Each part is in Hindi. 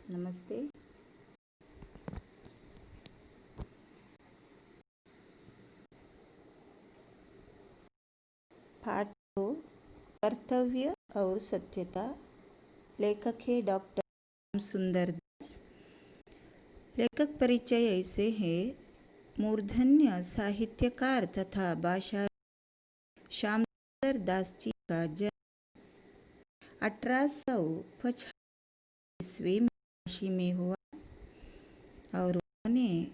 नमस्ते। पाठ 2 कर्तव्य और सत्यता। लेखक है डॉक्टर श्याम सुंदर दास। लेखक परिचय ऐसे है। मूर्धन्य साहित्यकार तथा भाषा श्याम सुंदर दास जी का जन्म 1850 ईस्वी में काशी में हुआ और उन्होंने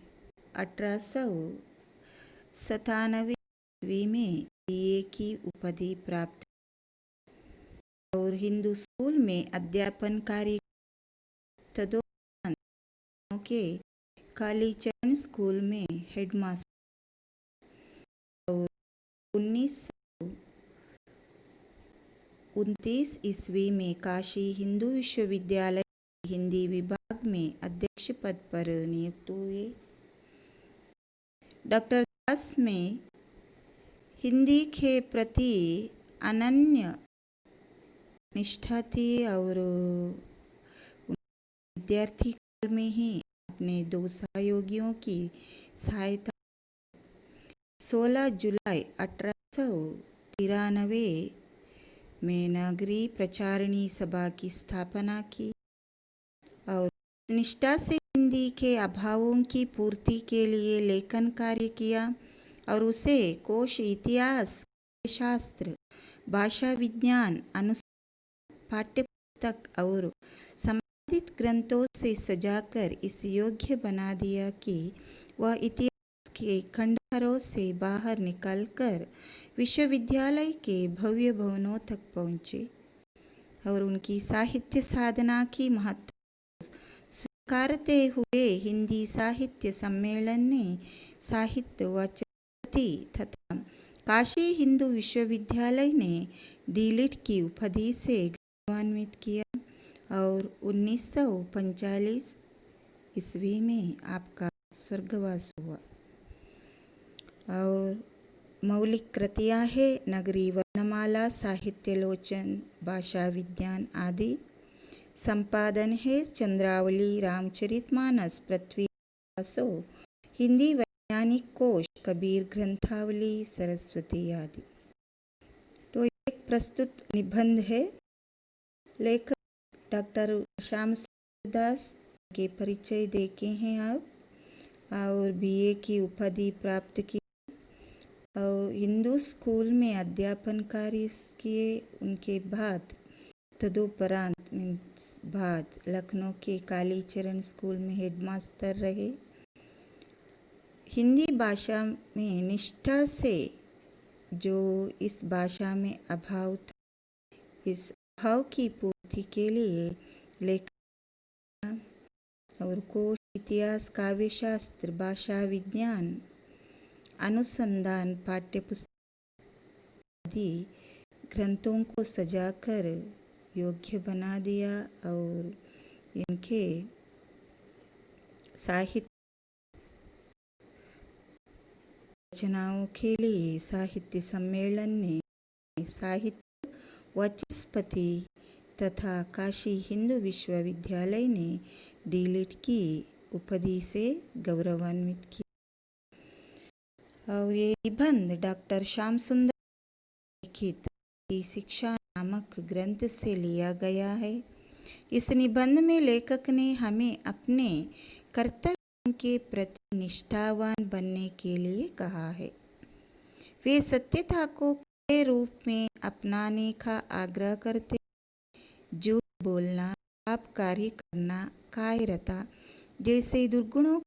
1897 ईस्वी में बीए की उपाधि प्राप्त और हिंदू स्कूल में अध्यापन कार्य तदोपरांत के कालीचरण स्कूल में हेडमास्टर और 1929 ईस्वी में काशी हिंदू विश्वविद्यालय हिंदी विभाग में अध्यक्ष पद पर नियुक्त हुए। डॉक्टर दास में हिंदी के प्रति अनन्य निष्ठा थी और विद्यार्थी काल में ही अपने दो सहयोगियों की सहायता 16 जुलाई 1893 में नागरी प्रचारिणी सभा की स्थापना की और निष्ठा से हिंदी के अभावों की पूर्ति के लिए लेखन कार्य किया और उसे कोश, इतिहास, शास्त्र, भाषा विज्ञान, पाठ्यपुस्तक और संबंधित ग्रंथों से सजाकर इस योग्य बना दिया कि वह इतिहास के खंडहरों से बाहर निकलकर विश्वविद्यालय के भव्य भवनों तक पहुँचे और उनकी साहित्य साधना की महत्ता स्वीकारते हुए हिंदी साहित्य सम्मेलन ने साहित्य व चतुर्थी तथा काशी हिंदू विश्वविद्यालय ने डीलिट की उपाधि से गौरवान्वित किया और 1945 ईस्वी में आपका स्वर्गवास हुआ। और मौलिक कृतियाँ है नगरी वर्णमाला, साहित्यलोचन, भाषा विज्ञान आदि। संपादन है चंद्रावली, रामचरितमानस, पृथ्वी दासो, हिंदी वैज्ञानिक कोश, कबीर ग्रंथावली, सरस्वती आदि। तो एक प्रस्तुत निबंध है। लेखक डॉक्टर श्याम सुंदर दास के परिचय देखे हैं आप और बीए की उपाधि प्राप्त की और हिंदू स्कूल में अध्यापन कार्य किए। उनके बाद तदुपरांत लखनऊ के कालीचरण स्कूल में हेडमास्टर रहे। हिंदी भाषा में निष्ठा से जो इस भाषा में अभाव था, इस अभाव की पूर्ति के लिए लेखन और कोश, इतिहास, काव्य शास्त्र, भाषा विज्ञान, अनुसंधान, पाठ्यपुस्तक आदि ग्रंथों को सजाकर योग्य बना दिया और इनके साहित्य रचनाओं के लिए साहित्य सम्मेलन ने साहित्य वाचस्पति तथा काशी हिंदू विश्वविद्यालय ने डीलिट की उपाधि से गौरवान्वित किया। और ये निबंध डॉक्टर श्याम सुंदर लिखित शिक्षा नामक ग्रंथ से लिया गया है। इस निबंध में लेखक ने हमें अपने कर्तव्यों के प्रति निष्ठावान बनने के लिए कहा है। वे सत्यता को के रूप में अपनाने का आग्रह करते, झूठ बोलना, पाप कार्य करना, कायरता जैसे दुर्गुणों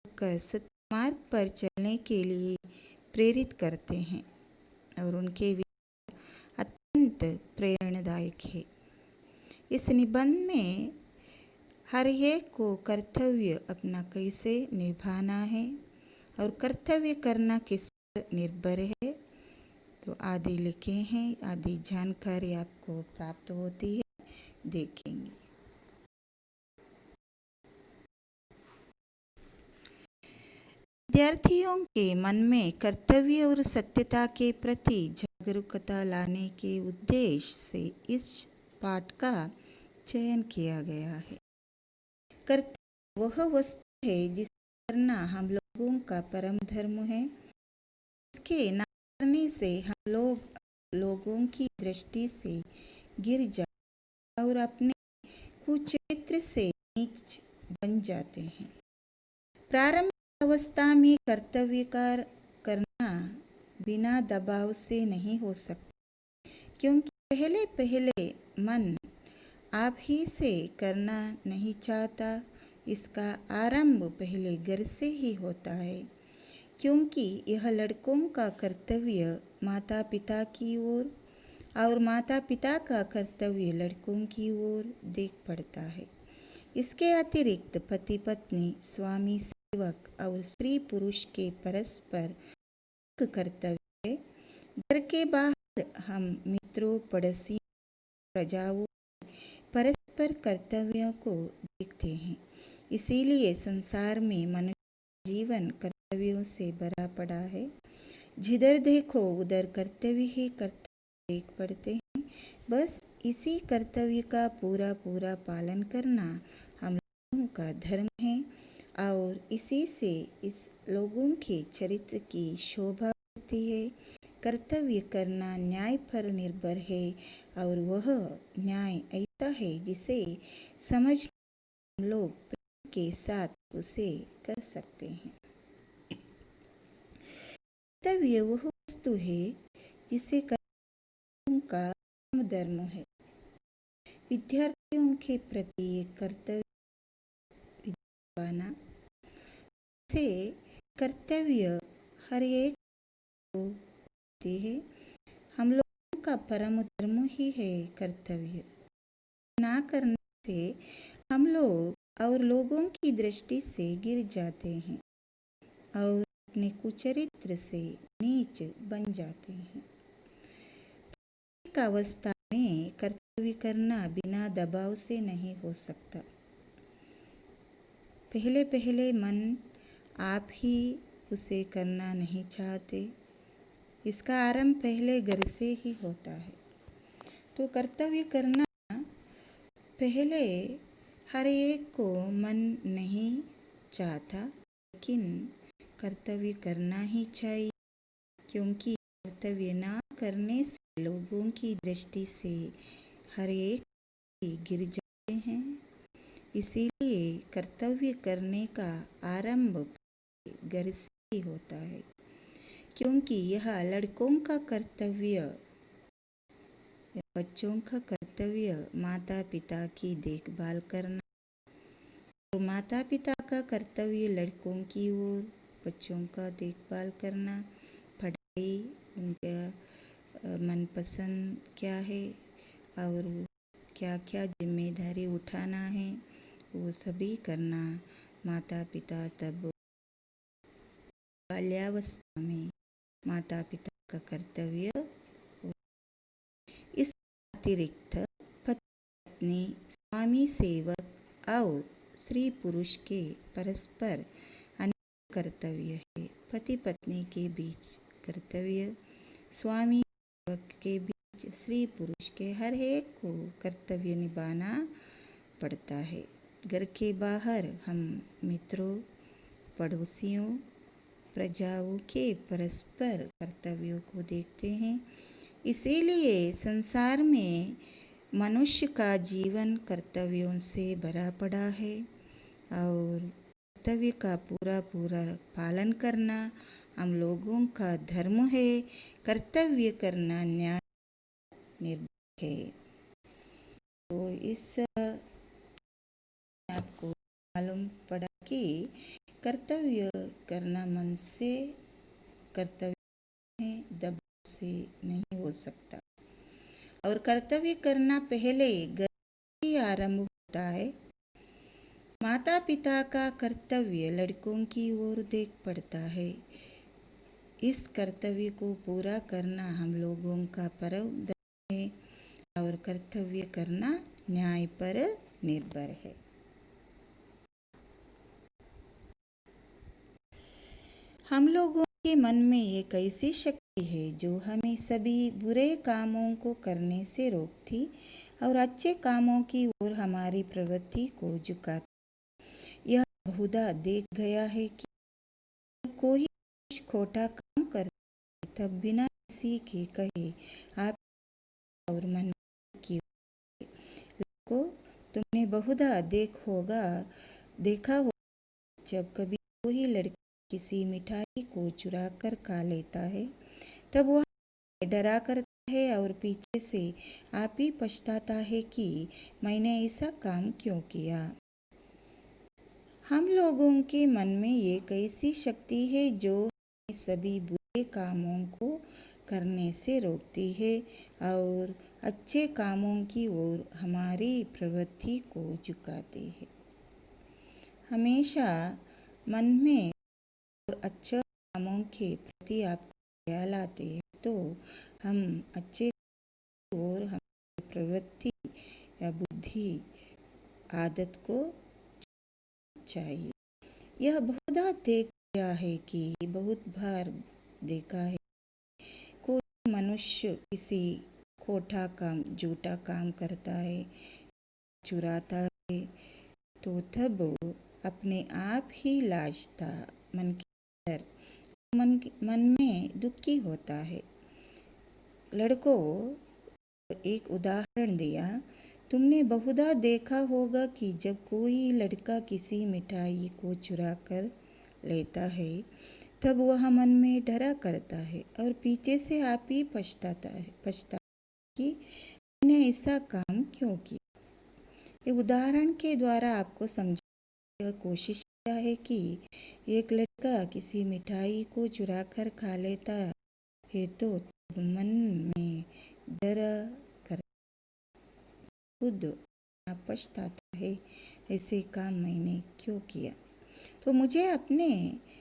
को सत्य मार्ग पर चलने के लिए प्रेरित करते हैं और उनके अत्यंत प्रेरणादायक है। इस निबंध में हर एक को कर्तव्य अपना कैसे निभाना है और कर्तव्य करना किस पर निर्भर है तो आदि लिखे हैं। आदि जानकारी आपको प्राप्त होती है, देखेंगे। विद्यार्थियों के मन में कर्तव्य और सत्यता के प्रति जागरूकता लाने के उद्देश्य से इस पाठ का चयन किया गया है। कर्तव्य वह वस्तु है जिसे करना हम लोगों का परम धर्म है। इसके ना करने से हम लोगों की दृष्टि से गिर जाते और अपने कुचरित्र से नीच बन जाते हैं। प्रारंभिक अवस्था में कर्तव्य करना बिना दबाव से नहीं हो सकता, क्योंकि पहले पहले मन आप ही से करना नहीं चाहता। इसका आरंभ पहले घर से ही होता है, क्योंकि यह लड़कों का कर्तव्य माता पिता की ओर और माता पिता का कर्तव्य लड़कों की ओर देख पड़ता है। इसके अतिरिक्त पति पत्नी, स्वामी सेवक और स्त्री पुरुष के परस्पर कर्तव्य है। घर के बाहर हम मित्रों, पड़ोसियों, प्रजाओं परस्पर कर्तव्यों को देखते हैं। इसीलिए संसार में मनुष्य जीवन कर्तव्यों से भरा पड़ा है। जिधर देखो उधर कर्तव्य ही कर्तव्य देख पड़ते हैं। बस इसी कर्तव्य का पूरा पूरा पालन करना हम लोगों का धर्म है और इसी से इस लोगों के चरित्र की शोभा बढ़ती है। कर्तव्य करना न्याय पर निर्भर है और वह न्याय ऐसा है जिसे समझ हम लोग प्रेम के साथ उसे कर सकते हैं। कर्तव्य वह वस्तु है जिसे कर्तव्यों का धर्म है। विद्यार्थियों के प्रति एक कर्तव्य पाना से कर्तव्य हर एक को होती है। हम लोगों का परम धर्म ही है कर्तव्य। ना करने से हम लोग और लोगों की दृष्टि से गिर जाते हैं और अपने कुचरित्र से नीच बन जाते हैं। एक अवस्था में कर्तव्य करना बिना दबाव से नहीं हो सकता। पहले पहले मन आप ही उसे करना नहीं चाहते। इसका आरंभ पहले घर से ही होता है। तो कर्तव्य करना पहले हर एक को मन नहीं चाहता, लेकिन कर्तव्य करना ही चाहिए, क्योंकि कर्तव्य ना करने से लोगों की दृष्टि से हर एक गिर जाते हैं। इसीलिए कर्तव्य करने का आरंभ घर से ही होता है, क्योंकि यह लड़कों का कर्तव्य, बच्चों का कर्तव्य माता पिता की देखभाल करना और माता पिता का कर्तव्य लड़कों की ओर बच्चों का देखभाल करना, पढ़ाई, उनका मनपसंद क्या है और क्या क्या जिम्मेदारी उठाना है वो सभी करना माता पिता तब बाल्यावस्था में माता पिता का कर्तव्य। इस अतिरिक्त पत्नी, स्वामी सेवक और स्त्री पुरुष के परस्पर अनेक कर्तव्य है। पति पत्नी के बीच कर्तव्य, स्वामी सेवक के बीच, स्त्री पुरुष के हर एक को कर्तव्य निभाना पड़ता है। घर के बाहर हम मित्रों, पड़ोसियों, प्रजाओं के परस्पर कर्तव्यों को देखते हैं। इसीलिए संसार में मनुष्य का जीवन कर्तव्यों से भरा पड़ा है और कर्तव्य का पूरा पूरा पालन करना हम लोगों का धर्म है। कर्तव्य करना न्याय निर्भर है। तो इस आपको मालूम पड़ा कि कर्तव्य करना मन से कर्तव्य है, दबाव से नहीं हो सकता। और कर्तव्य करना पहले घर से आरंभ होता है। माता पिता का कर्तव्य लड़कों की ओर देख पड़ता है। इस कर्तव्य को पूरा करना हम लोगों का परम धर्म है और कर्तव्य करना न्याय पर निर्भर है। हम लोगों के मन में एक ऐसी शक्ति है जो हमें सभी बुरे कामों को करने से रोकती और अच्छे कामों की ओर हमारी प्रवृत्ति को झुकाती। बहुधा देख गया है कि जब कोई कुछ खोटा काम करता है तब बिना किसी के कहे आप और मन में की को तुमने बहुधा देखा होगा जब कभी कोई लड़का किसी मिठाई को चुरा कर खा लेता है तब वह डरा करता है और पीछे से आप ही पछताता है कि मैंने ऐसा काम क्यों किया। हम लोगों के मन में एक ऐसी शक्ति है जो हमें सभी बुरे कामों को करने से रोकती है और अच्छे कामों की ओर हमारी प्रवृत्ति को झुकाती है। हमेशा मन में और अच्छे कामों के प्रति आपको ख्याल आते हैं तो हम अच्छे और हमारी प्रवृत्ति या बुद्धि आदत को चाहिए। यह बहुधा बहुत बार देखा है कोई मनुष्य किसी खोटा काम झूठा काम करता है चुराता है तो तब अपने आप ही लाजता मन के अंदर मन में दुखी होता है। लड़कों एक उदाहरण दिया, तुमने बहुधा देखा होगा कि जब कोई लड़का किसी मिठाई को चुरा कर लेता है तब वह मन में डरा करता है और पीछे से आप ही पछता कि मैंने ऐसा काम क्यों किया। ये उदाहरण के द्वारा आपको समझाने की कोशिश किया है कि एक लड़का किसी मिठाई को चुरा कर खा लेता है तो मन में डर कर खुद पछताता है ऐसे काम मैंने क्यों किया, तो मुझे अपने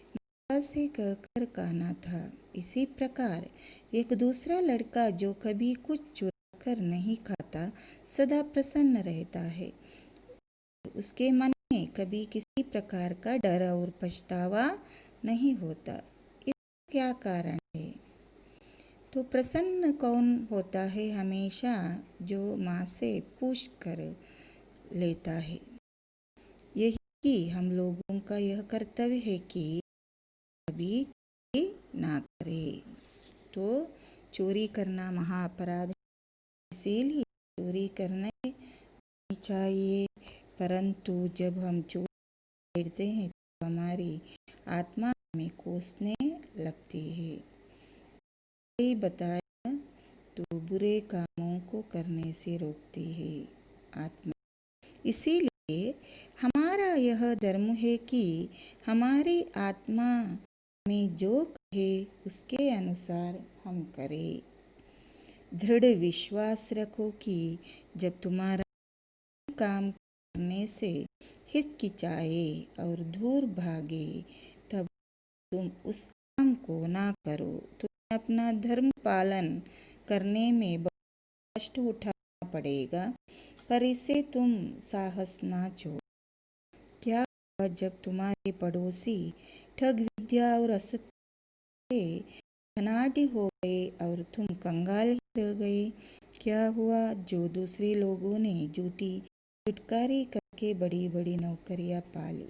माता से कहकर कहना था। इसी प्रकार एक दूसरा लड़का जो कभी कुछ चुरा कर नहीं खाता सदा प्रसन्न रहता है, उसके मन में कभी किसी प्रकार का डर और पछतावा नहीं होता। इसका क्या कारण है? तो प्रसन्न कौन होता है? हमेशा जो माँ से पूछ कर लेता है। यही कि हम लोगों का यह कर्तव्य है कि कभी ना करे। तो चोरी करना महाअपराध है, इसीलिए चोरी करने नहीं चाहिए, परंतु जब हम चोरी करते हैं तो हमारी आत्मा हमें कोसने लगती है। यही बताया तो बुरे कामों को करने से रोकती है आत्मा। इसीलिए हमारा यह धर्म है कि हमारी आत्मा में जो कहे उसके अनुसार हम करें। दृढ़ विश्वास रखो कि जब तुम्हारा काम करने से हिचकिचाए और दूर भागे तब तुम उस काम को ना करो। तुम्हें अपना धर्म पालन करने में बहुत कष्ट उठाना पड़ेगा, पर इसे तुम साहस ना छोड़ो। क्या हुआ जब तुम्हारे पड़ोसी ठग विद्या और असत्य से धनाढ्य हो गए और तुम कंगाल ही रह गए? क्या हुआ जो दूसरे लोगों ने झूठी चुटकारी करके बड़ी बड़ी नौकरियां पाली?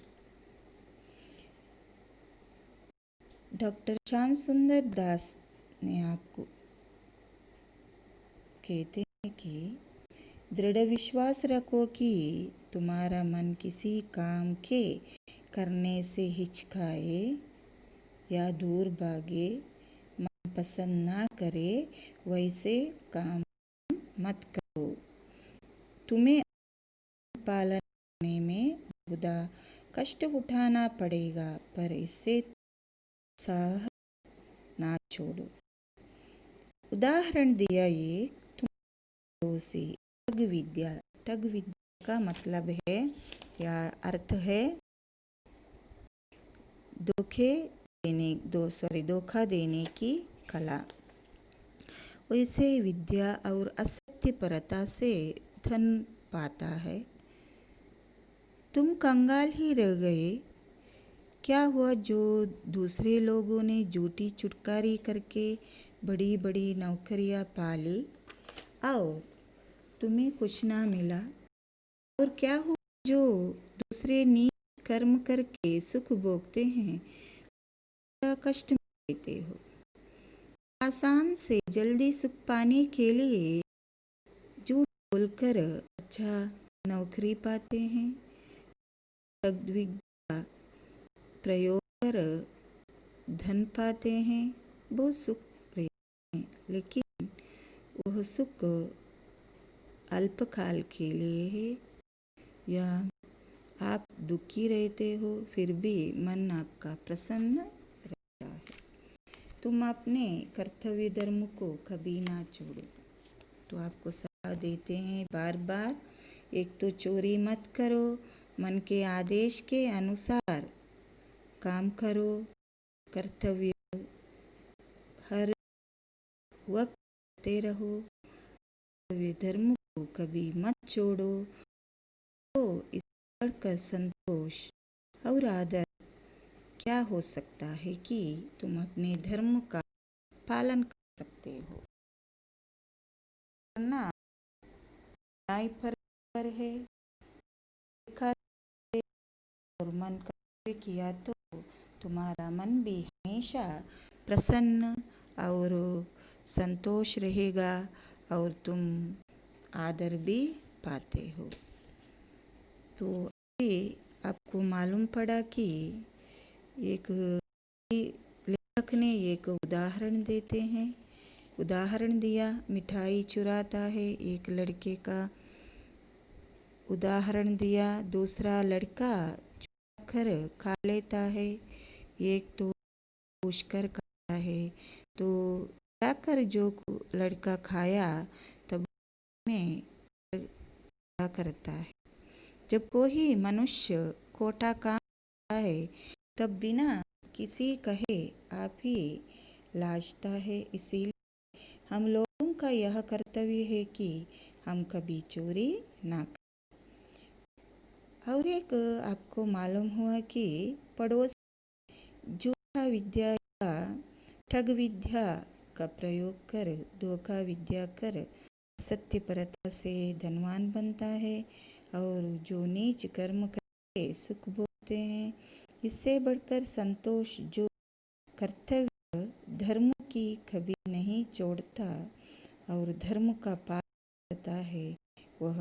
डॉक्टर श्याम सुंदर दास ने आपको कहते हैं कि दृढ़ विश्वास रखो कि तुम्हारा मन किसी काम के करने से हिचकाए या दूर भागे, मन पसंद ना करे, वैसे काम मत करो। तुम्हें पालन करने में बहुधा कष्ट उठाना पड़ेगा, पर इससे साहस ना छोड़ो। उदाहरण दिया एक तुम ठग विद्या का मतलब है या अर्थ है धोखा देने की कला। वैसे विद्या और असत्यपरता से धन पाता है। तुम कंगाल ही रह गए। क्या हुआ जो दूसरे लोगों ने झूठी चुटकारी करके बड़ी बड़ी नौकरियां पाली और तुम्हें कुछ ना मिला? और क्या हुआ जो दूसरे नीच कर्म करके सुख भोगते हैं, क्या कष्ट में रहते हो। आसान से जल्दी सुख पाने के लिए झूठ बोलकर अच्छा नौकरी पाते हैं, विद्या प्रयोग कर धन पाते हैं, बहुत सुख रहते हैं, लेकिन वह सुख अल्पकाल के लिए है। या आप दुखी रहते हो फिर भी मन आपका प्रसन्न रहता है। तुम अपने कर्तव्य धर्म को कभी ना छोड़ो। तो आपको सलाह देते हैं बार बार, एक तो चोरी मत करो, मन के आदेश के अनुसार काम करो, कर्तव्य हर वक्त करते रहो, कर्तव्य धर्म को कभी मत छोड़ो। तो इस बढ़कर संतोष और आदर क्या हो सकता है कि तुम अपने धर्म का पालन कर सकते हो। करना न्याय पर है, देखा और मन का किया तो तुम्हारा मन भी हमेशा प्रसन्न और संतोष रहेगा और तुम आदर भी पाते हो। तो अभी आपको मालूम पड़ा कि एक लेखक ने एक उदाहरण देते हैं, उदाहरण दिया, मिठाई चुराता है एक लड़के का उदाहरण दिया, दूसरा लड़का चुरा कर खा लेता है, एक तो पूछकर खाता है। तो चुराकर जो लड़का खाया तब में क्या करता है। जब कोई मनुष्य खोटा काम करता है तब बिना किसी कहे आप ही लाजता है। इसीलिए हम लोगों का यह कर्तव्य है कि हम कभी चोरी ना करें। और एक आपको मालूम हुआ कि पड़ोस झूठा विद्या या ठग विद्या का प्रयोग कर, धोखा विद्या कर सत्यपरता से धनवान बनता है और जो नीच कर्म करके सुख भोगते हैं। इससे बढ़कर संतोष जो कर्तव्य धर्म की कभी नहीं छोड़ता और धर्म का पालन करता है, वह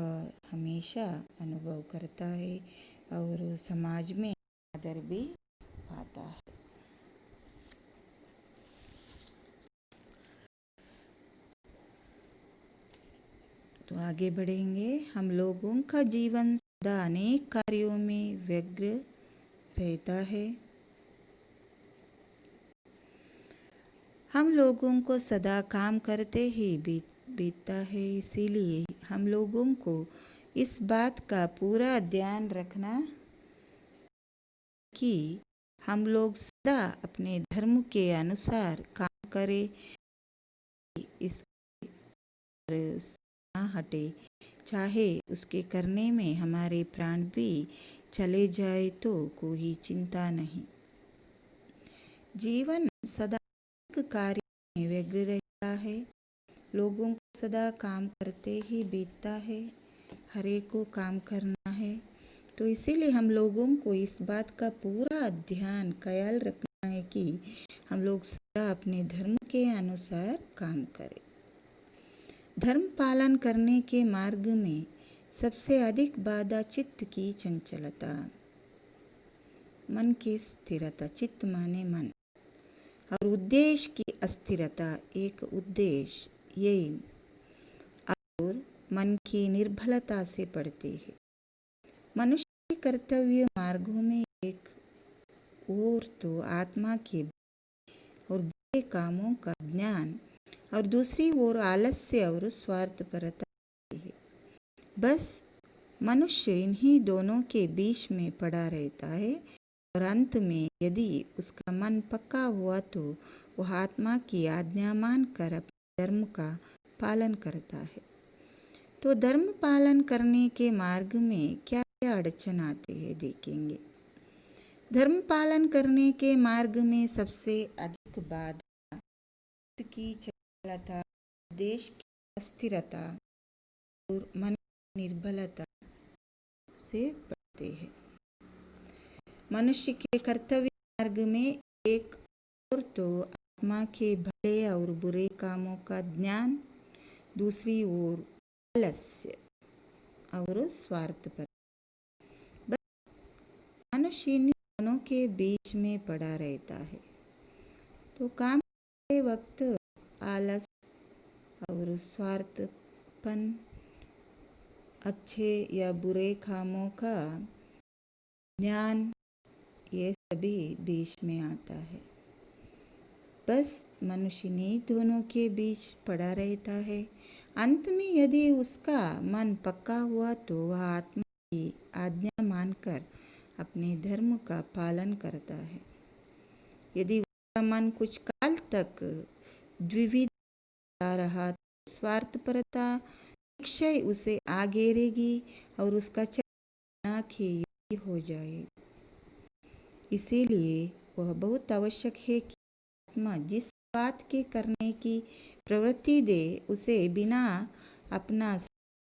हमेशा अनुभव करता है और समाज में आदर भी पाता है। तो आगे बढ़ेंगे। हम लोगों का जीवन सदा अनेक कार्यों में व्यग्र रहता है। हम लोगों को सदा काम करते ही बीतता है। इसीलिए हम लोगों को इस बात का पूरा ध्यान रखना कि हम लोग सदा अपने धर्म के अनुसार काम करें, इसके ना हटे, चाहे उसके करने में हमारे प्राण भी चले जाए तो कोई चिंता नहीं। जीवन सदा कार्य में व्यग्र रहता है। लोगों को सदा काम करते ही बीतता है, हर एक को काम करना है। तो इसीलिए हम लोगों को इस बात का पूरा ध्यान ख्याल रखना है कि हम लोग सदा अपने धर्म के अनुसार काम करें। धर्म पालन करने के मार्ग में सबसे अधिक बाधा चित्त की चंचलता, मन की स्थिरता, चित्त माने मन, और उद्देश्य की अस्थिरता, एक उद्देश्य ये, और मन की निर्बलता से पड़ती है। मनुष्य के कर्तव्य मार्गों में एक और तो आत्मा के और बुरे कामों का ज्ञान और दूसरी ओर आलस्य और स्वार्थपरता है। बस मनुष्य इन्हीं दोनों के बीच में पड़ा रहता है और अंत में यदि उसका मन पक्का हुआ तो वह आत्मा की आज्ञा मानकर अपने धर्म का पालन करता है। तो धर्म पालन करने के मार्ग में क्या क्या अड़चन आते हैं देखेंगे। धर्म पालन करने के मार्ग में सबसे अधिक बाधा की चंचलता, देश की अस्थिरता और मन की निर्बलता से पड़ते हैं। मनुष्य के कर्तव्य मार्ग में एक और तो आत्मा के भले और बुरे कामों का ज्ञान, दूसरी ओर आलस्य और स्वार्थ पर। बस मनुष्य इन दोनों के बीच में पड़ा रहता है। तो काम करते वक्त आलस और स्वार्थपन, अच्छे या बुरे कामों का ज्ञान, ये सभी बीच में आता है। बस मनुष्य ने दोनों के बीच पड़ा रहता है। अंत में यदि उसका मन पक्का हुआ तो वह आत्मा की आज्ञा मानकर अपने धर्म का पालन करता है। यदि उसका मन कुछ काल तक द्विविध रहा तो स्वार्थपरता निश्चय उसे आ घेरेगी और उसका चलना ही हो जाएगा। इसीलिए वह बहुत आवश्यक है कि आत्मा जिस बात के करने की प्रवृत्ति दे उसे बिना अपना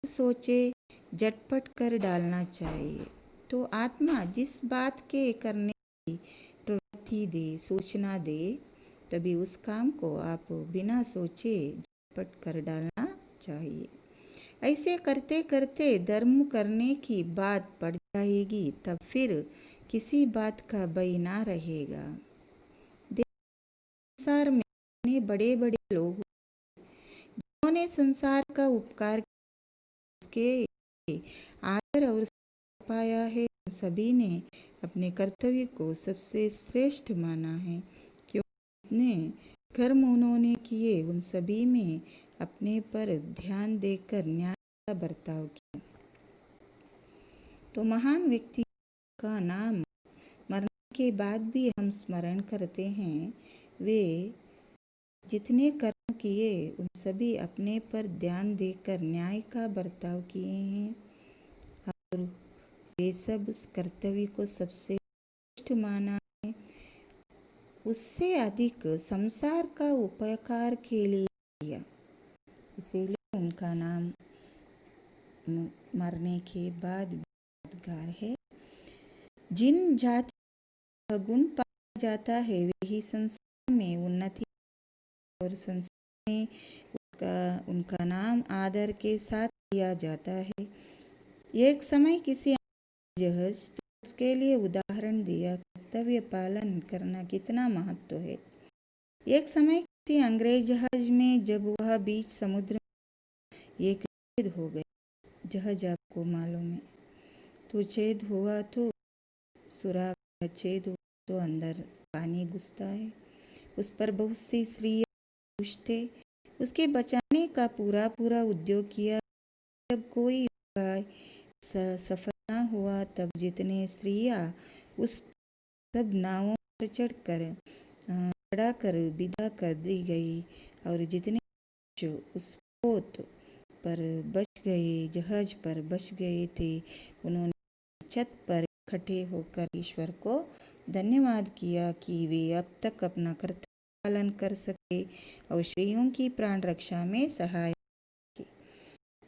सोचे झटपट कर डालना चाहिए। तो आत्मा जिस बात के करने की प्रवृत्ति दे, सूचना दे, तभी उस काम को आप बिना सोचे झटपट कर डालना चाहिए। ऐसे करते करते धर्म करने की बात पड़ जाएगी, तब फिर किसी बात का भय ना रहेगा। संसार में इतने बड़े बड़े लोग जिन्होंने संसार का उपकार उसके आदर और पाया है, सभी ने अपने कर्तव्य को सबसे श्रेष्ठ माना है, क्योंकि इतने कर्म उन्होंने किए, उन सभी में अपने पर ध्यान देकर न्याय का बर्ताव किया। तो महान व्यक्ति का नाम मरने के बाद भी हम स्मरण करते हैं। वे जितने कर्म किए उन सभी अपने पर ध्यान देकर न्याय का बर्ताव किए हैं और वे सब उस कर्तव्य को सबसे श्रेष्ठ माना है। उससे अधिक संसार का उपकार के लिए किया, इसीलिए उनका नाम मरने के बाद यादगार है। जिन जाति का गुण पाया जाता है वही संसार में उन्नति और संसार में उनका नाम आदर के साथ लिया जाता है। एक समय किसी जहाज तो उसके लिए उदाहरण दिया कर्तव्य पालन करना कितना महत्व है। एक समय किसी अंग्रेज जहाज में जब वह बीच समुद्र में एक छेद हो गया, जहाज आपको मालूम है, तो छेद हुआ तो सुराख, छेद हुआ तो अंदर पानी घुसता है। उस पर बहुत सी स्त्रियां पुरुष थे। उसके बचाने का पूरा पूरा उद्योग किया। जब कोई उपाय सफल न हुआ तब जितने स्त्रियां उस सब नावों पर चढ़ाकर विदा कर दी गई और जितने जो उस पोत पर बच गए, जहाज पर बच गए थे, उन्होंने छत पर इकट्ठे होकर ईश्वर को धन्यवाद किया कि वे अब तक अपना कर्तव्य पालन कर सके और स्त्रियों की प्राण रक्षा में सहायता की।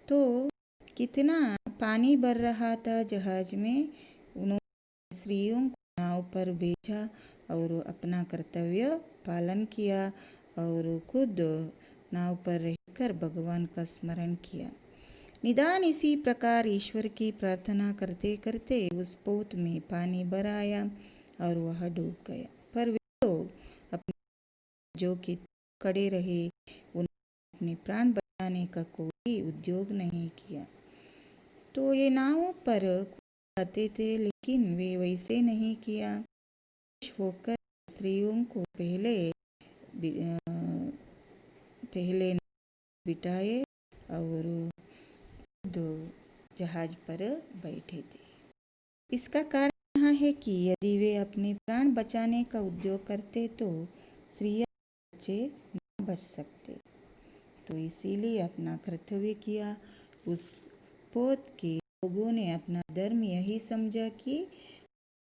तो कितना पानी भर रहा था जहाज में, उन्होंने स्त्रियों को नाव पर भेजा और अपना कर्तव्य पालन किया और खुद नाव पर रहकर भगवान का स्मरण किया। निदान इसी प्रकार ईश्वर की प्रार्थना करते करते उस पोत में पानी भर आया और वह डूब गया। पर वे लोग अपने जो कि खड़े रहे, उन्होंने अपने प्राण बचाने का कोई उद्योग नहीं किया। तो ये नावों पर जाते थे, लेकिन वे वैसे नहीं किया। होकर स्त्रियों को पहले बिठाए और दो जहाज पर बैठे थे। इसका कारण यह है कि यदि वे अपने प्राण बचाने का उद्योग करते तो स्त्रियां बच्चे न बच सकते। तो इसीलिए अपना कर्तव्य किया। उस पोत के लोगों ने अपना धर्म यही समझा कि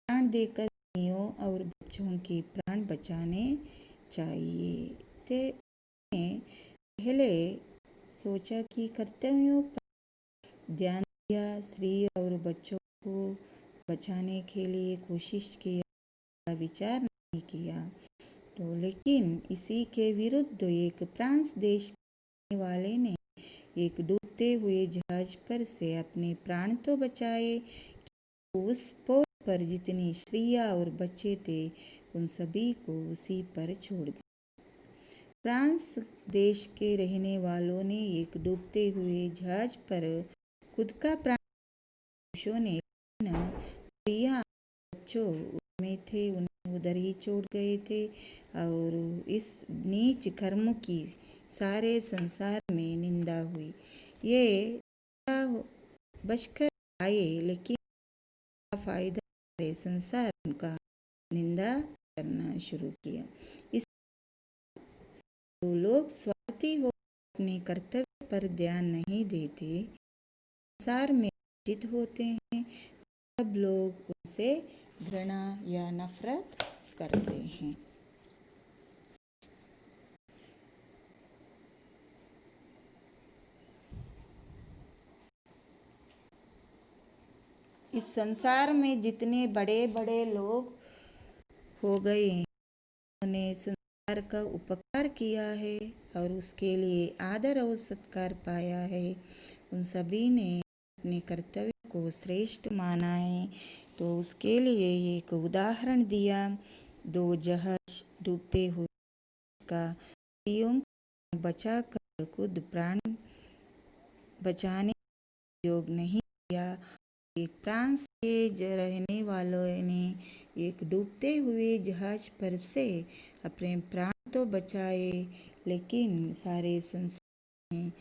प्राण देकर स्त्रियों और बच्चों के प्राण बचाने चाहिए। तो पहले सोचा कि कर्तव्यों पर ध्यान दिया, स्त्री और बच्चों को बचाने के लिए कोशिश किया, विचार नहीं किया। तो लेकिन इसी के विरुद्ध एक फ्रांस देश के वाले ने एक डूबते हुए जहाज पर से अपने प्राण तो बचाए, उस पोत पर जितनी स्त्रियां और बच्चे थे उन सभी को उसी पर छोड़ दिया। फ्रांस देश के रहने वालों ने एक डूबते हुए जहाज पर खुद का प्राण पुरुषों ने, स्त्रियां बच्चों में थे उन्हें उधर ही छोड़ गए थे। और इस नीच कर्म की सारे संसार में निंदा हुई। ये बचकर आए लेकिन फायदा सारे संसार उनका निंदा करना शुरू किया। इस तो लोग स्वार्थी हो अपने कर्तव्य पर ध्यान नहीं देते, संसार में जित होते हैं। सब लोग उनसे घृणा या नफरत करते हैं। इस संसार में जितने बड़े बड़े लोग हो गए हैं, उन्होंने संसार का उपकार किया है और उसके लिए आदर और सत्कार पाया है। उन सभी ने अपने कर्तव्य को श्रेष्ठ माना है। तो उसके लिए एक उदाहरण दिया। 2 जहाज डूबते हुए का स्त्रियों को बचाकर खुद प्राण बचाने का योग नहीं किया। एक फ्रांस के रहने वालों ने एक डूबते हुए जहाज पर से अपने प्राण तो बचाए, लेकिन सारे संसार में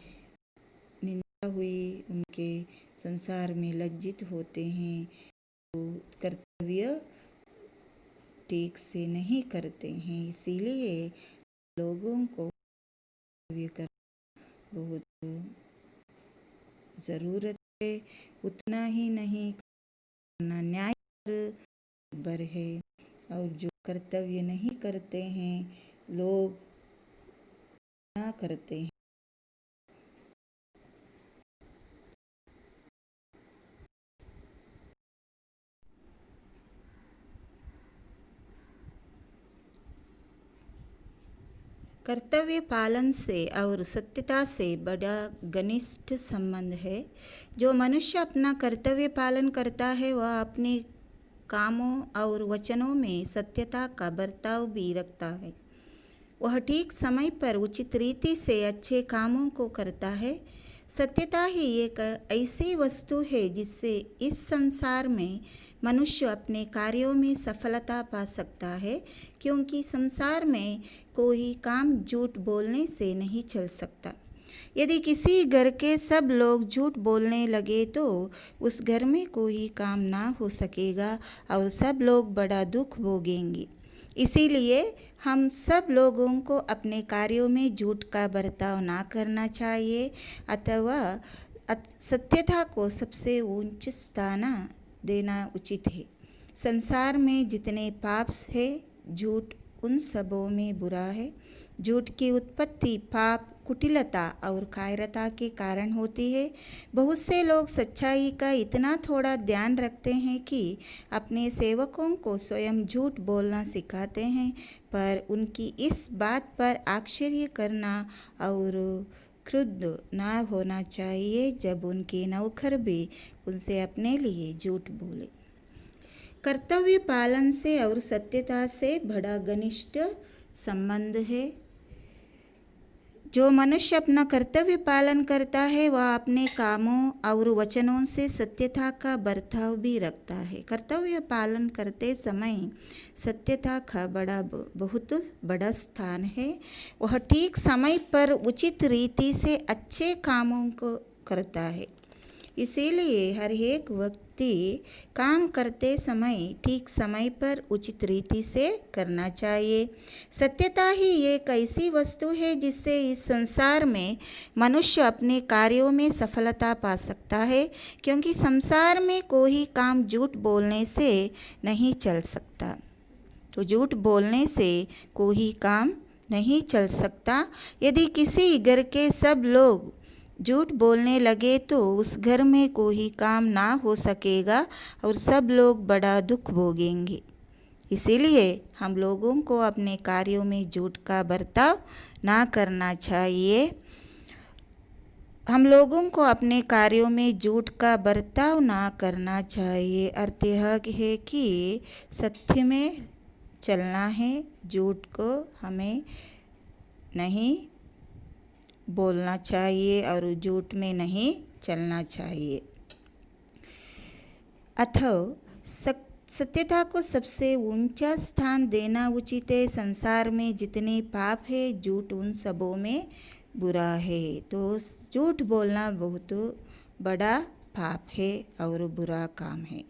निंदा हुई, उनके संसार में लज्जित होते हैं। तो कर्तव्य ठीक से नहीं करते हैं। इसीलिए लोगों को कर्तव्य करना बहुत ज़रूरत है। उतना ही नहीं करना न्याय पर निर्भर है। और जो कर्तव्य नहीं करते हैं लोग ना करते हैं। कर्तव्य पालन से और सत्यता से बड़ा घनिष्ठ संबंध है। जो मनुष्य अपना कर्तव्य पालन करता है वह अपने कामों और वचनों में सत्यता का बर्ताव भी रखता है। वह ठीक समय पर उचित रीति से अच्छे कामों को करता है। सत्यता ही एक ऐसी वस्तु है जिससे इस संसार में मनुष्य अपने कार्यों में सफलता पा सकता है, क्योंकि संसार में कोई काम झूठ बोलने से नहीं चल सकता। यदि किसी घर के सब लोग झूठ बोलने लगे तो उस घर में कोई काम ना हो सकेगा और सब लोग बड़ा दुख भोगेंगे। इसीलिए हम सब लोगों को अपने कार्यों में झूठ का बर्ताव ना करना चाहिए, अथवा सत्यता को सबसे उच्च स्थान देना उचित है। संसार में जितने पाप है, झूठ उन सबों में बुरा है। झूठ की उत्पत्ति पाप, कुटिलता और कायरता के कारण होती है। बहुत से लोग सच्चाई का इतना थोड़ा ध्यान रखते हैं कि अपने सेवकों को स्वयं झूठ बोलना सिखाते हैं, पर उनकी इस बात पर आश्चर्य करना और क्रुद्ध ना होना चाहिए जब उनके नौकर भी उनसे अपने लिए झूठ बोले। कर्तव्य पालन से और सत्यता से बड़ा घनिष्ठ संबंध है। जो मनुष्य अपना कर्तव्य पालन करता है वह अपने कामों और वचनों से सत्यता का बर्ताव भी रखता है। कर्तव्य पालन करते समय सत्यता का बहुत बड़ा स्थान है। वह ठीक समय पर उचित रीति से अच्छे कामों को करता है। इसीलिए हर एक व्यक्ति काम करते समय ठीक समय पर उचित रीति से करना चाहिए। सत्यता ही एक ऐसी वस्तु है जिससे इस संसार में मनुष्य अपने कार्यों में सफलता पा सकता है, क्योंकि संसार में कोई काम झूठ बोलने से नहीं चल सकता। तो झूठ बोलने से कोई काम नहीं चल सकता। यदि किसी घर के सब लोग झूठ बोलने लगे तो उस घर में कोई काम ना हो सकेगा और सब लोग बड़ा दुख भोगेंगे। इसीलिए हम लोगों को अपने कार्यों में झूठ का बर्ताव ना करना चाहिए। हम लोगों को अपने कार्यों में झूठ का बर्ताव ना करना चाहिए। अर्थ यह है कि सत्य में चलना है, झूठ को हमें नहीं बोलना चाहिए और झूठ में नहीं चलना चाहिए। अथवा सत्यता को सबसे ऊंचा स्थान देना उचित है। संसार में जितने पाप है, झूठ उन सबों में बुरा है। तो झूठ बोलना बहुत बड़ा पाप है और बुरा काम है।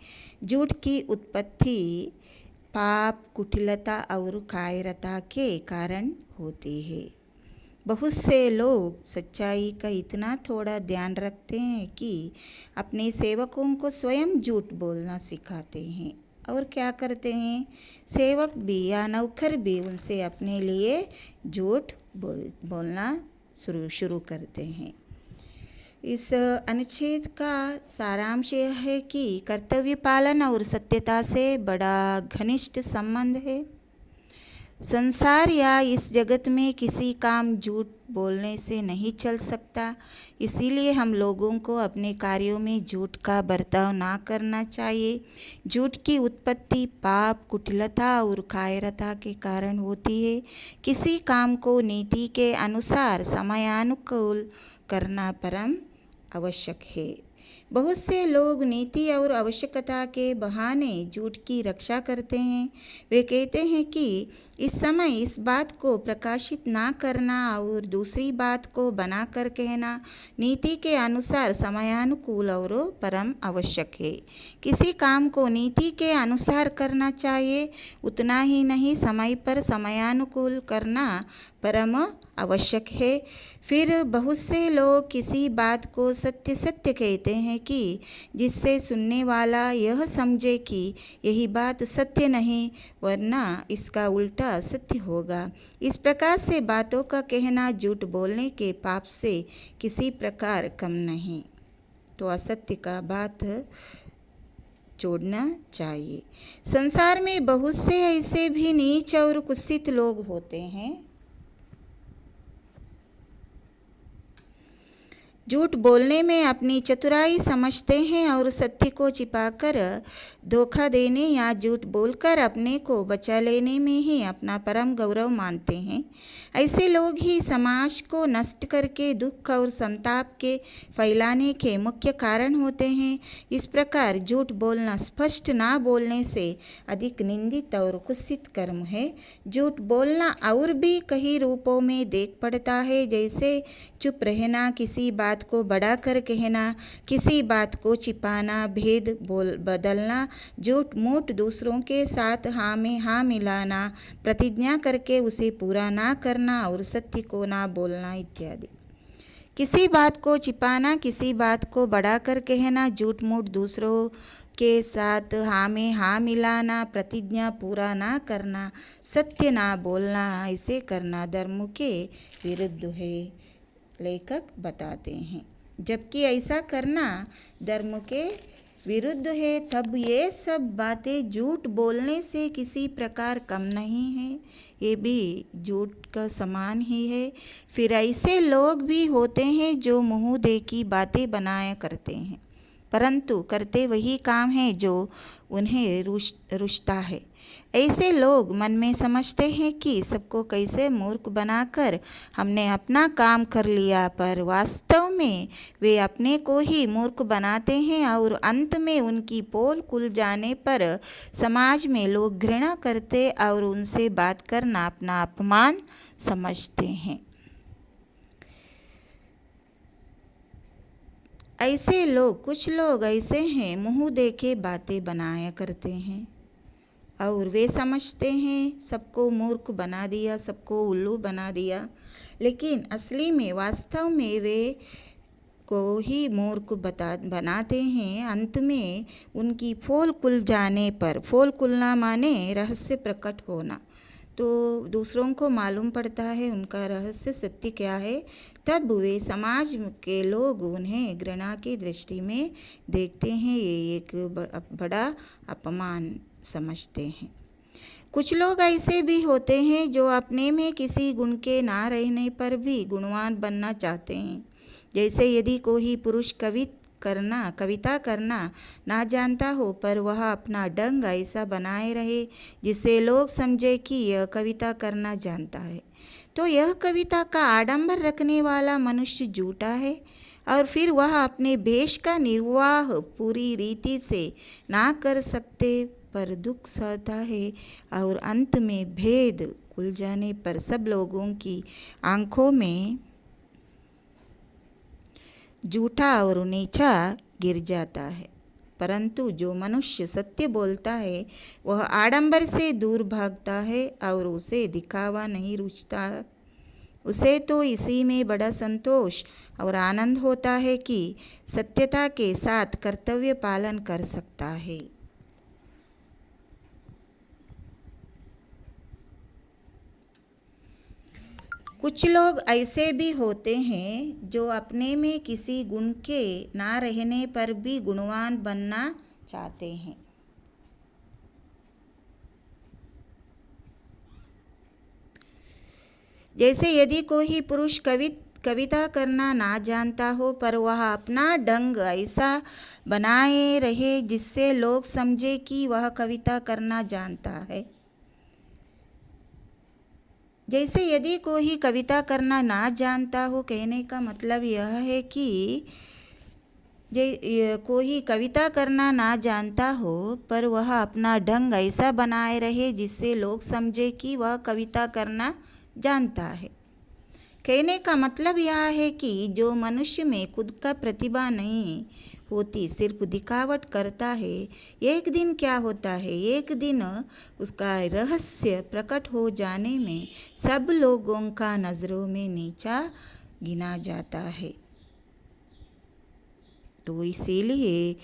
झूठ की उत्पत्ति पाप, कुटिलता और कायरता के कारण होती है। बहुत से लोग सच्चाई का इतना थोड़ा ध्यान रखते हैं कि अपने सेवकों को स्वयं झूठ बोलना सिखाते हैं। और क्या करते हैं, सेवक भी या नौकर भी उनसे अपने लिए झूठ बोलना शुरू करते हैं। इस अनुच्छेद का सारांश यह है कि कर्तव्य पालन और सत्यता से बड़ा घनिष्ठ संबंध है। संसार या इस जगत में किसी काम झूठ बोलने से नहीं चल सकता। इसीलिए हम लोगों को अपने कार्यों में झूठ का बर्ताव ना करना चाहिए। झूठ की उत्पत्ति पाप, कुटिलता और कायरता के कारण होती है। किसी काम को नीति के अनुसार समयानुकूल करना परम आवश्यक है। बहुत से लोग नीति और आवश्यकता के बहाने झूठ की रक्षा करते हैं। वे कहते हैं कि इस समय इस बात को प्रकाशित ना करना और दूसरी बात को बनाकर कहना नीति के अनुसार समयानुकूल और परम आवश्यक है। किसी काम को नीति के अनुसार करना चाहिए, उतना ही नहीं समय पर समयानुकूल करना परम आवश्यक है। फिर बहुत से लोग किसी बात को सत्य सत्य कहते हैं कि जिससे सुनने वाला यह समझे कि यही बात सत्य नहीं वरना इसका उल्टा सत्य होगा। इस प्रकार से बातों का कहना झूठ बोलने के पाप से किसी प्रकार कम नहीं। तो असत्य का बात छोड़ना चाहिए। संसार में बहुत से ऐसे भी नीच और कुत्सित लोग होते हैं झूठ बोलने में अपनी चतुराई समझते हैं और सत्य को छिपाकर धोखा देने या झूठ बोलकर अपने को बचा लेने में ही अपना परम गौरव मानते हैं। ऐसे लोग ही समाज को नष्ट करके दुख और संताप के फैलाने के मुख्य कारण होते हैं। इस प्रकार झूठ बोलना स्पष्ट ना बोलने से अधिक निंदित और कुत्सित कर्म है। झूठ बोलना और भी कई रूपों में देख पड़ता है, जैसे चुप रहना, किसी बात को बढ़ा कर कहना, किसी बात को छिपाना, भेद बदलना, झूठ मूठ दूसरों के साथ हाँ में हाँ मिलाना, प्रतिज्ञा करके उसे पूरा ना करना और सत्य को ना बोलना इत्यादि। किसी बात को छिपाना, किसी बात को बढ़ाकर कहना, झूठ मूठ दूसरों के साथ हाँ में हाँ मिलाना, प्रतिज्ञा पूरा ना करना, सत्य ना बोलना, ऐसे करना धर्म के विरुद्ध है, लेखक बताते हैं। जबकि ऐसा करना धर्म के विरुद्ध है, तब ये सब बातें झूठ बोलने से किसी प्रकार कम नहीं है, ये भी झूठ का समान ही है। फिर ऐसे लोग भी होते हैं जो मुँह देखी बातें बनाया करते हैं, परंतु करते वही काम है जो उन्हें रुचता है। ऐसे लोग मन में समझते हैं कि सबको कैसे मूर्ख बनाकर हमने अपना काम कर लिया, पर वास्तव में वे अपने को ही मूर्ख बनाते हैं और अंत में उनकी पोल खुल जाने पर समाज में लोग घृणा करते और उनसे बात करना अपना अपमान समझते हैं। ऐसे लोग, कुछ लोग ऐसे हैं, मुँह देखे बातें बनाया करते हैं और वे समझते हैं सबको मूर्ख बना दिया, सबको उल्लू बना दिया, लेकिन असली में वास्तव में वे को ही मूर्ख बनाते हैं। अंत में उनकी पोल खुल जाने पर, पोल खुलना माने रहस्य प्रकट होना, तो दूसरों को मालूम पड़ता है उनका रहस्य सत्य क्या है, तब वे समाज के लोग उन्हें घृणा की दृष्टि में देखते हैं। ये एक बड़ा अपमान समझते हैं। कुछ लोग ऐसे भी होते हैं जो अपने में किसी गुण के ना रहने पर भी गुणवान बनना चाहते हैं। जैसे यदि कोई पुरुष कविता करना ना जानता हो, पर वह अपना ढंग ऐसा बनाए रहे जिससे लोग समझे कि यह कविता करना जानता है, तो यह कविता का आडंबर रखने वाला मनुष्य झूठा है। और फिर वह अपने भेष का निर्वाह पूरी रीति से ना कर सकते पर दुख सहता है, और अंत में भेद खुल जाने पर सब लोगों की आंखों में झूठा और नीचा गिर जाता है। परंतु जो मनुष्य सत्य बोलता है वह आडंबर से दूर भागता है और उसे दिखावा नहीं रुचता। उसे तो इसी में बड़ा संतोष और आनंद होता है कि सत्यता के साथ कर्तव्य पालन कर सकता है। कुछ लोग ऐसे भी होते हैं जो अपने में किसी गुण के ना रहने पर भी गुणवान बनना चाहते हैं। जैसे यदि कोई पुरुष कविता करना ना जानता हो, पर वह अपना ढंग ऐसा बनाए रहे जिससे लोग समझे कि वह कविता करना जानता है। जैसे यदि कोई कविता करना ना जानता हो, कहने का मतलब यह है कि कोई कविता करना ना जानता हो पर वह अपना ढंग ऐसा बनाए रहे जिससे लोग समझे कि वह कविता करना जानता है। कहने का मतलब यह है कि जो मनुष्य में खुद का प्रतिभा नहीं होती, सिर्फ दिखावट करता है, एक दिन क्या होता है, एक दिन उसका रहस्य प्रकट हो जाने में सब लोगों का नज़रों में नीचा गिना जाता है। तो इसीलिए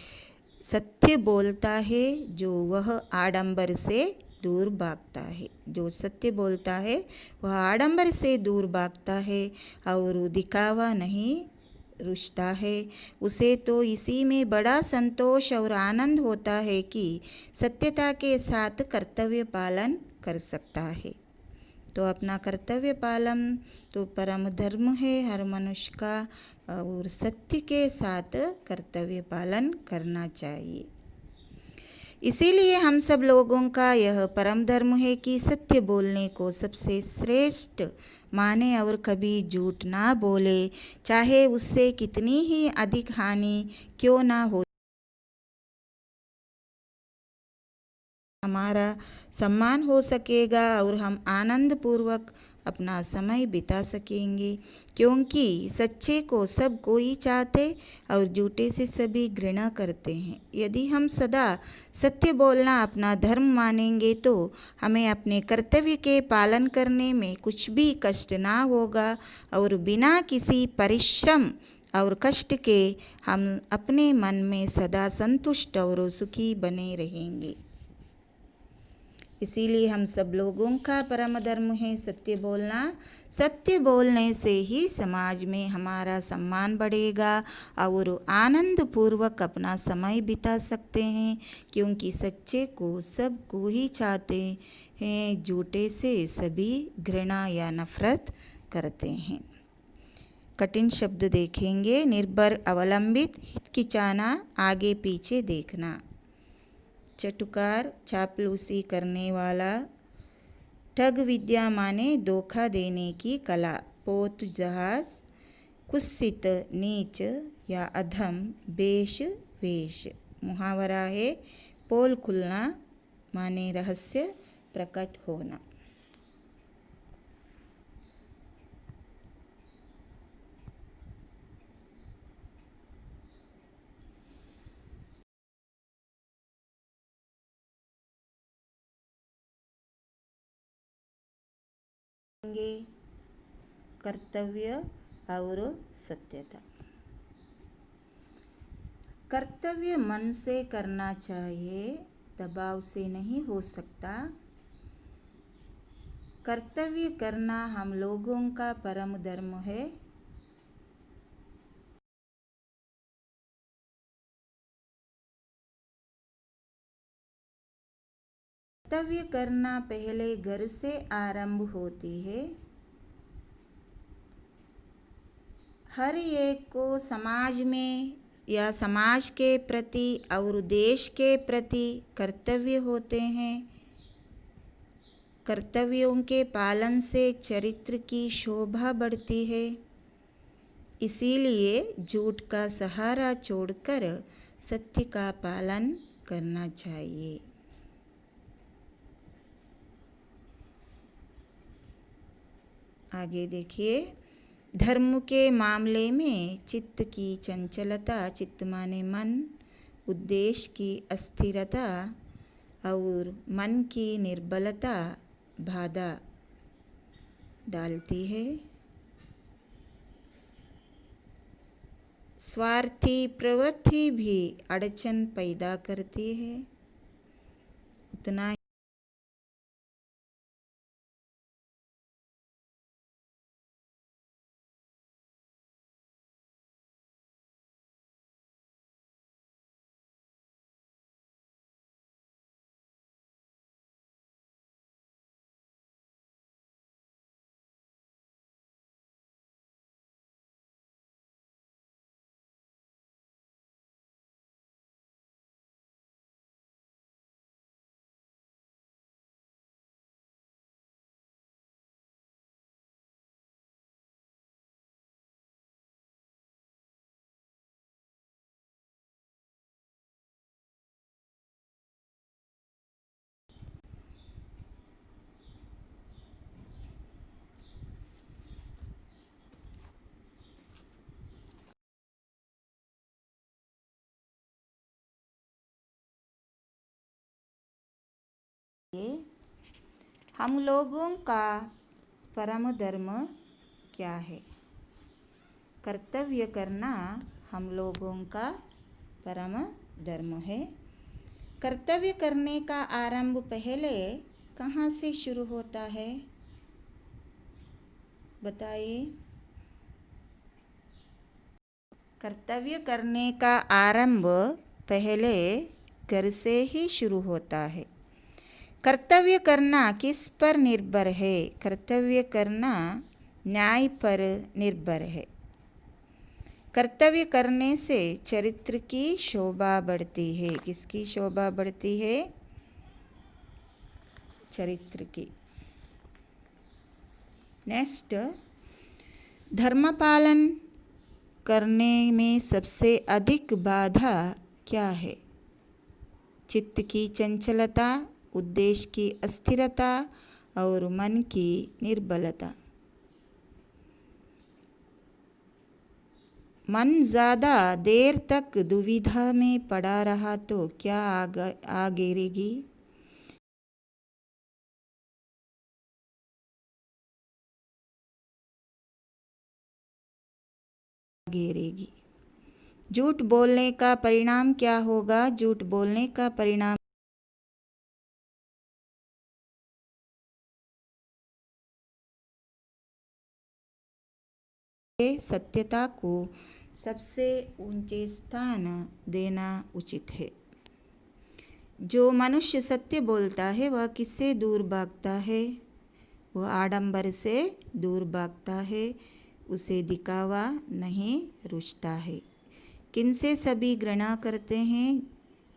सत्य बोलता है जो वह आडंबर से दूर भागता है। जो सत्य बोलता है वह आडंबर से दूर भागता है और दिखावा नहीं रुचता है। उसे तो इसी में बड़ा संतोष और आनंद होता है कि सत्यता के साथ कर्तव्य पालन कर सकता है। तो अपना कर्तव्य पालन तो परम धर्म है हर मनुष्य का, और सत्य के साथ कर्तव्य पालन करना चाहिए। इसीलिए हम सब लोगों का यह परम धर्म है कि सत्य बोलने को सबसे श्रेष्ठ माने और कभी झूठ ना बोले, चाहे उससे कितनी ही अधिक हानि क्यों ना हो। हमारा सम्मान हो सकेगा और हम आनंद पूर्वक अपना समय बिता सकेंगे, क्योंकि सच्चे को सब कोई चाहते और झूठे से सभी घृणा करते हैं। यदि हम सदा सत्य बोलना अपना धर्म मानेंगे तो हमें अपने कर्तव्य के पालन करने में कुछ भी कष्ट ना होगा, और बिना किसी परिश्रम और कष्ट के हम अपने मन में सदा संतुष्ट और सुखी बने रहेंगे। इसीलिए हम सब लोगों का परम धर्म है सत्य बोलना। सत्य बोलने से ही समाज में हमारा सम्मान बढ़ेगा और आनंद पूर्वक अपना समय बिता सकते हैं, क्योंकि सच्चे को सब को ही चाहते हैं, झूठे से सभी घृणा या नफरत करते हैं। कठिन शब्द देखेंगे। निर्भर, अवलंबित, हिचकिचाना, आगे पीछे देखना। चटुकार, चापलूसी करने वाला। ठग विद्या माने धोखा देने की कला। पोत जहाज, कुत्सित, नीच या अधम, बेश वेश। मुहावरा है पोल खुलना माने रहस्य प्रकट होना। कर्तव्य और सत्यता। कर्तव्य मन से करना चाहिए, दबाव से नहीं हो सकता। कर्तव्य करना हम लोगों का परम धर्म है। कर्तव्य करना पहले घर से आरंभ होती है। हर एक को समाज में या समाज के प्रति और देश के प्रति कर्तव्य होते हैं। कर्तव्यों के पालन से चरित्र की शोभा बढ़ती है। इसीलिए झूठ का सहारा छोड़कर सत्य का पालन करना चाहिए। आगे देखिए, धर्म के मामले में चित्त की चंचलता, चित्त माने मन, उद्देश्य की अस्थिरता और मन की निर्बलता बाधा डालती है। स्वार्थी प्रवृत्ति भी अड़चन पैदा करती है। उतना हम लोगों का परम धर्म क्या है? कर्तव्य करना हम लोगों का परम धर्म है। कर्तव्य करने का आरंभ पहले कहाँ से शुरू होता है? बताइए। कर्तव्य करने का आरंभ पहले घर से ही शुरू होता है। कर्तव्य करना किस पर निर्भर है? कर्तव्य करना न्याय पर निर्भर है। कर्तव्य करने से चरित्र की शोभा बढ़ती है। किसकी शोभा बढ़ती है? चरित्र की। नेक्स्ट, धर्म पालन करने में सबसे अधिक बाधा क्या है? चित्त की चंचलता, उद्देश्य की अस्थिरता और मन की निर्बलता। मन ज़्यादा देर तक दुविधा में पड़ा रहा तो क्या आ गिरेगी? गिरेगी। झूठ बोलने का परिणाम क्या होगा? झूठ बोलने का परिणाम सत्यता को सबसे ऊंचे स्थान देना उचित है। जो मनुष्य सत्य बोलता है वह किससे दूर भागता है? वह आडंबर से दूर भागता है। उसे दिखावा नहीं रुचता है। किनसे सभी घृणा करते हैं?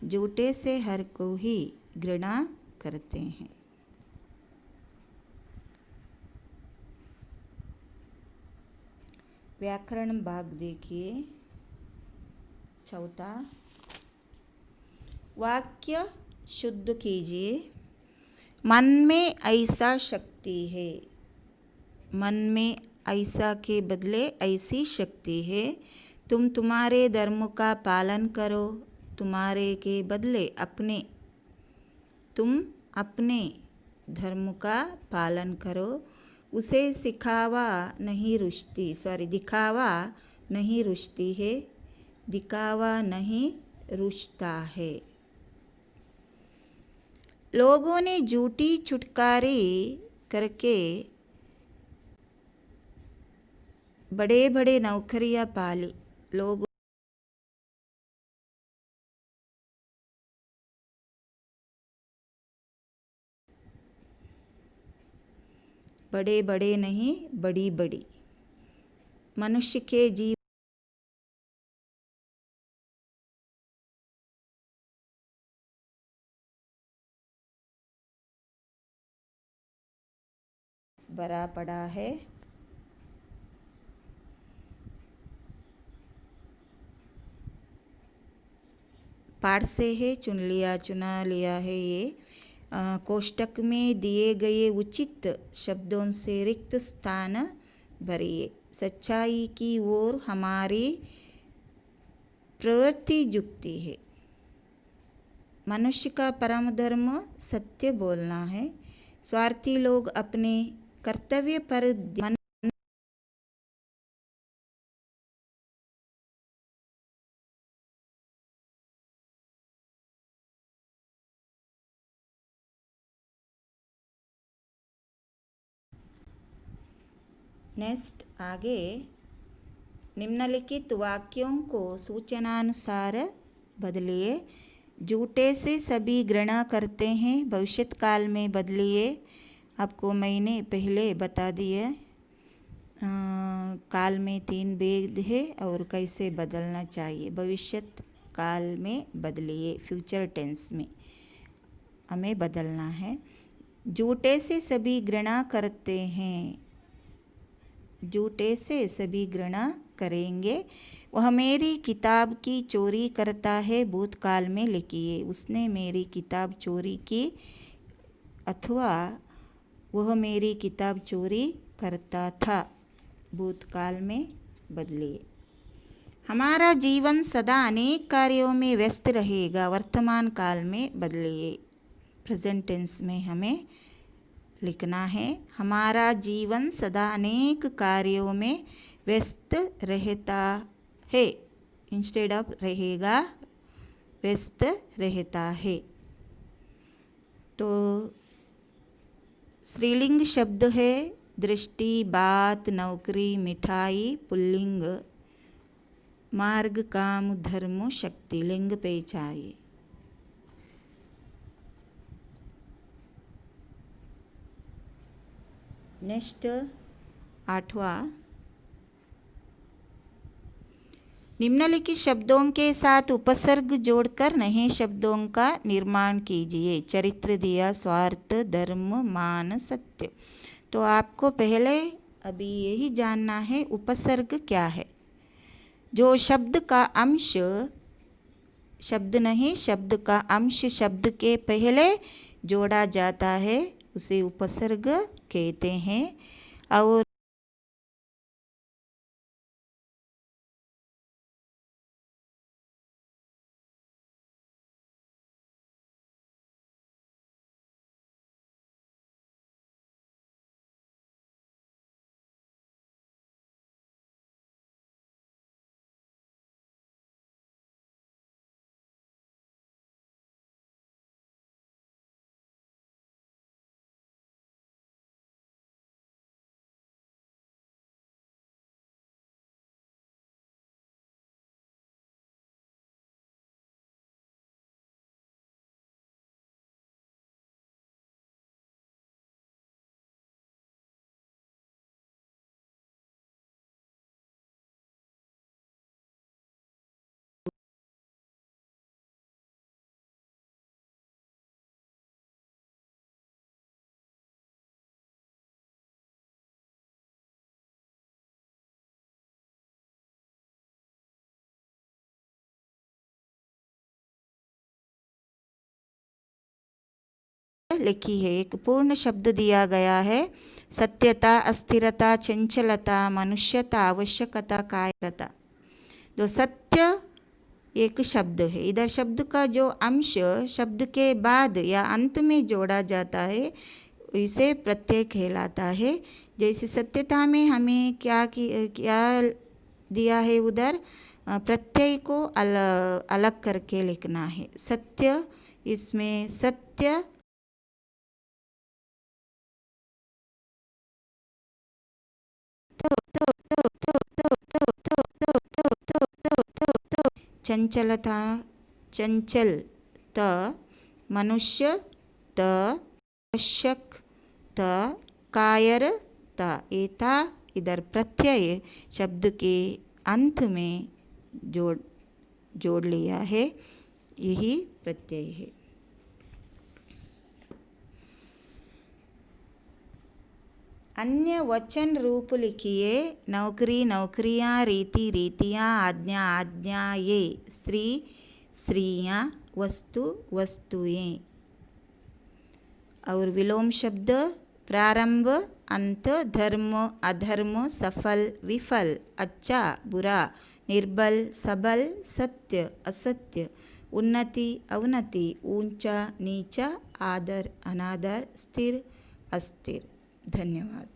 झूठे से हर को ही घृणा करते हैं। व्याकरण भाग देखिए, चौथा। वाक्य शुद्ध कीजिए। मन में ऐसा शक्ति है। मन में ऐसा के बदले ऐसी शक्ति है। तुम तुम्हारे धर्म का पालन करो। तुम्हारे के बदले तुम अपने धर्म का पालन करो। उसे दिखावा नहीं रुचती है। दिखावा नहीं रुचता है। लोगों ने झूठी छुटकारे करके बड़े बड़े नौकरियां पाली लोग। बड़े बड़े नहीं, बड़ी बड़ी। मनुष्य के जीवन भरा पड़ा है। पाठ से है, चुन लिया, चुना लिया है ये। कोष्टक में दिए गए उचित शब्दों से रिक्त स्थान भरिए। सच्चाई की ओर हमारी प्रवृत्ति झुकती है। मनुष्य का परम धर्म सत्य बोलना है। स्वार्थी लोग अपने कर्तव्य पर ध्यान नेक्स्ट आगे निम्नलिखित वाक्यों को सूचनानुसार बदलिए। झूठे से सभी घृणा करते हैं, भविष्यत काल में बदलिए। आपको मैंने पहले बता दिया काल में 3 भेद है और कैसे बदलना चाहिए। भविष्यत काल में बदलिए, फ्यूचर टेंस में हमें बदलना है। झूठे से सभी घृणा करते हैं, झूठे से सभी घृणा करेंगे। वह मेरी किताब की चोरी करता है, भूतकाल में लिखिए। उसने मेरी किताब चोरी की, अथवा वह मेरी किताब चोरी करता था, भूतकाल में बदलिए। हमारा जीवन सदा अनेक कार्यों में व्यस्त रहेगा, वर्तमान काल में बदलिए। प्रेजेंट टेंस में हमें लिखना है, हमारा जीवन सदा अनेक कार्यों में व्यस्त रहता है। इंस्टेड ऑफ रहेगा, व्यस्त रहता है। तो स्त्रीलिंग शब्द है दृष्टि, बात, नौकरी, मिठाई। पुल्लिंग मार्ग, काम, धर्म, शक्ति। लिंग पे चाहिए। नेक्स्ट 8वां, निम्नलिखित शब्दों के साथ उपसर्ग जोड़कर नए शब्दों का निर्माण कीजिए। चरित्र दिया, स्वार्थ, धर्म, मान, सत्य। तो आपको पहले अभी यही जानना है उपसर्ग क्या है। जो शब्द का अंश, शब्द नहीं, शब्द का अंश शब्द के पहले जोड़ा जाता है उसे उपसर्ग कहते हैं। और लिखी है, एक पूर्ण शब्द दिया गया है। सत्यता, अस्थिरता, चंचलता, मनुष्यता, आवश्यकता, कायरता। जो सत्य एक शब्द है, इधर शब्द का जो अंश शब्द के बाद या अंत में जोड़ा जाता है इसे प्रत्यय कहलाता है। जैसे सत्यता में हमें क्या दिया है, उधर प्रत्यय को अलग करके लिखना है। सत्य, इसमें सत्य चंचलता चंचल त, मनुष्य त, आवश्यक त, कायर त। एता इधर प्रत्यय शब्द के अंत में जोड़ लिया है, यही प्रत्यय है। अन्य वचन रूप लिखिए। नौकरी नौकरियाँ, रीति रीतियाँ, आज्ञा आज्ञाएँ, स्त्री स्त्रियाँ, वस्तु वस्तुएं। और विलोम शब्द प्रारंभ अंत, धर्म अधर्म, सफल विफल, अच्छा बुरा, निर्बल सबल, सत्य असत्य, उन्नति अवनति, ऊंचा नीचा, आदर अनादर, स्थिर अस्थिर। धन्यवाद।